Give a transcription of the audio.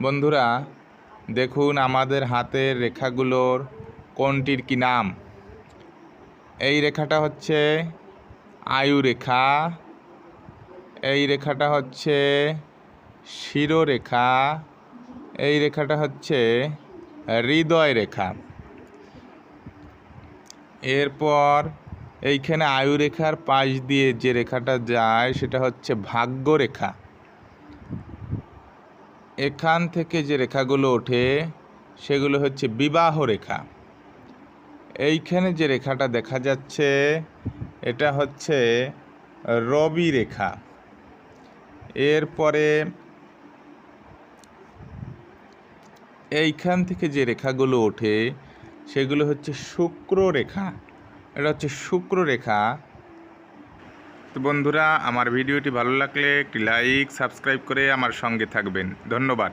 বন্ধুরা দেখুন আমাদের হাতের রেখাগুলোর কোনটির কি নাম। এই রেখাটা হচ্ছে আয়ু রেখা, এই রেখাটা হচ্ছে শিরোরেখা, এই রেখাটা হচ্ছে হৃদয় রেখা। এরপর এইখানে আয়ু রেখার পাশ দিয়ে যে রেখাটা যায় সেটা হচ্ছে ভাগ্য রেখা। এখান থেকে যে রেখাগুলো ওঠে সেগুলো হচ্ছে বিবাহ রেখা। এইখানে যে রেখাটা দেখা যাচ্ছে এটা হচ্ছে রবি রেখা। এরপরে এইখান থেকে যে রেখাগুলো ওঠে সেগুলো হচ্ছে শুক্র রেখা। এটা হচ্ছে শুক্র রেখা। তো বন্ধুরা, আমার ভিডিওটি ভালো লাগলে একটি লাইক সাবস্ক্রাইব করে আমার সঙ্গে থাকবেন। ধন্যবাদ।